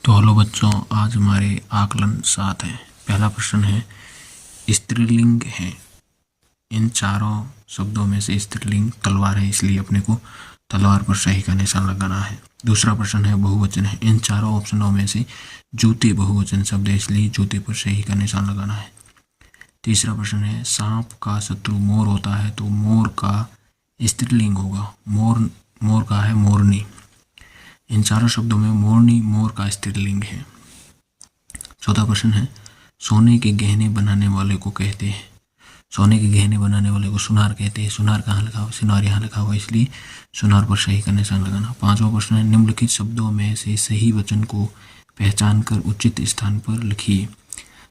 तो हेलो बच्चों, आज हमारे आकलन 7 है। पहला प्रश्न है, स्त्रीलिंग है। इन चारों शब्दों में से स्त्रीलिंग तलवार है, इसलिए अपने को तलवार पर सही का निशान लगाना है। दूसरा प्रश्न है, बहुवचन है। इन चारों ऑप्शनों में से जूते बहुवचन शब्द है, इसलिए जूते पर सही का निशान लगाना है। तीसरा प्रश्न है, सांप का शत्रु मोर होता है, तो मोर का स्त्रीलिंग होगा। मोर का है मोरनी। इन चारों शब्दों में मोरनी मोर का स्त्रीलिंग है। चौथा प्रश्न है, सोने के गहने बनाने वाले को कहते हैं। सोने के गहने बनाने वाले को सुनार कहते हैं। सुनार कहाँ लिखा हुआ? सुनार यहाँ लिखा हुआ, इसलिए सुनार पर सही का निशान लगाना। पांचवा प्रश्न है, निम्नलिखित शब्दों में से सही वचन को पहचान कर उचित स्थान पर लिखिए।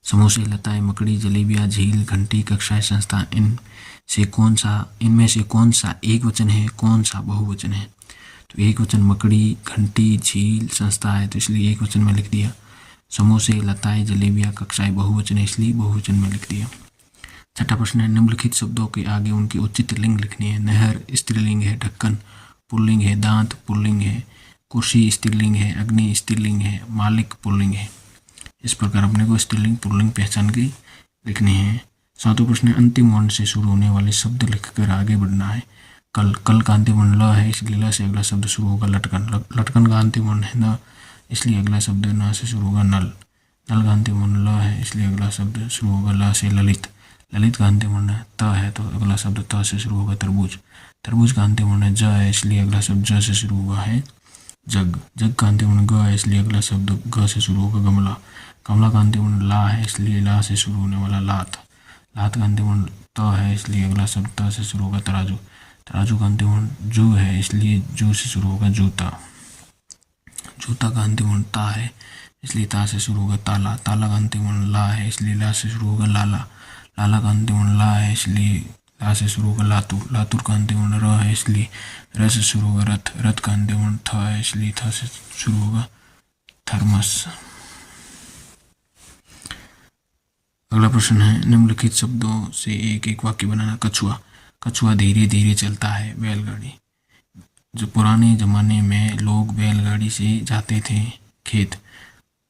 समोसे, लताएं, मकड़ी, जलेबियाँ, झील, घंटी, कक्षाएं, संस्था। इनमें से कौन सा एक वचन है, कौन सा बहुवचन है? तो एक वचन मकड़ी, घंटी, झील, संस्था है, तो इसलिए एक वचन में लिख दिया। समोसे, लताएं, जलेबियाँ, कक्षाएं बहुवचन है, इसलिए बहुवचन में लिख दिया। छठा प्रश्न है, निम्नलिखित शब्दों के आगे उनकी उचित लिंग लिखनी है। नहर स्त्रीलिंग है, ढक्कन पुल्लिंग है, दांत पुल्लिंग है, कुर्सी स्त्रीलिंग है, अग्नि स्त्रीलिंग है, मालिक पुल्लिंग है। इस प्रकार अपने को स्त्रीलिंग पुल्लिंग पहचान के लिखनी है। सातवां प्रश्न है, अंतिम वर्ण से शुरू होने वाले शब्द लिखकर आगे बढ़ना है। कल का अंतिम वर्ण ल है, इसलिए ल से अगला शब्द शुरू होगा लटकन। लटकन का अंतिम वर्ण है न, इसलिए अगला शब्द न से शुरू होगा नल। नल का अंतिम वर्ण ल है, इसलिए अगला शब्द शुरू होगा ल से ललित। ललित का अंतिम वर्ण त है, तो अगला शब्द त से शुरू होगा तरबूज। तरबूज का अंतिम वर्ण ज है, इसलिए अगला शब्द ज से शुरू हुआ है जग। जग का अंतिम वर्ण ग है, इसलिए अगला शब्द ग से शुरू होगा गमला। कमला का अंतिम वर्ण ला है, इसलिए ला से शुरू होने वाला लात। लात का अंतिम वर्ण त है, इसलिए अगला शब्द त से शुरू होगा तराजू। तराजू का अंतिम वर्ण जू है, इसलिए जू से शुरू होगा जूता। जूता का अंतिम वर्ण ता है, इसलिए ता से शुरू होगा ताला। ताला का अंतिम वर्ण ला है, इसलिए ला से शुरू होगा लाला। लाला का अंतिम वर्ण ला है, इसलिए ला से शुरू होगा लातूर। लातूर का अंतिम वर्ण र है, इसलिए र से शुरू होगा रथ। रथ का अंतिम वर्ण थ है, इसलिए थ से शुरू होगा थर्मस। अगला प्रश्न है, निम्नलिखित शब्दों से एक एक वाक्य बनाना। कछुआ। कछुआ धीरे धीरे चलता है। बैलगाड़ी। जो पुराने ज़माने में लोग बैलगाड़ी से जाते थे खेत।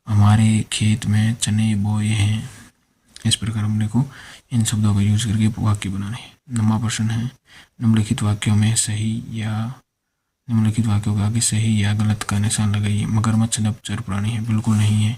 हमारे खेत में चने बोए हैं। इस प्रकार हमने को इन शब्दों का यूज करके वाक्य बनाने हैं। 9वां प्रश्न है, निम्नलिखित वाक्यों के आगे सही या गलत का निशान लगाइए। मगरमच्छ नभचर प्राणी है, बिल्कुल नहीं है,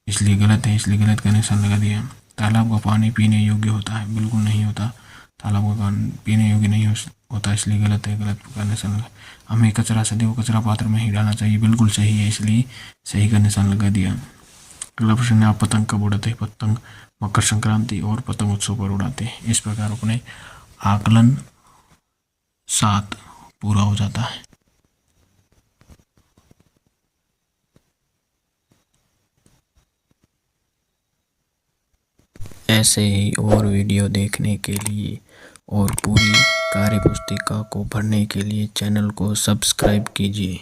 इसलिए गलत है, इसलिए गलत का निशान लगा दिया। तालाब का पानी पीने योग्य होता है, बिल्कुल नहीं होता, तालाब का पानी पीने योग्य नहीं होता, इसलिए गलत है, गलत का निशान लगा। हमें कचरा सदैव कचरा पात्र में ही डालना चाहिए, बिल्कुल सही है, इसलिए सही का निशान लगा दिया। अगला प्रश्न है, आप पतंग कब उड़ाते हैं? पतंग मकर संक्रांति और पतंग उत्सव पर उड़ाते हैं। इस प्रकार अपने आकलन 7 पूरा हो जाता है। ऐसे ही और वीडियो देखने के लिए और पूरी कार्यपुस्तिका को पढ़ने के लिए चैनल को सब्सक्राइब कीजिए।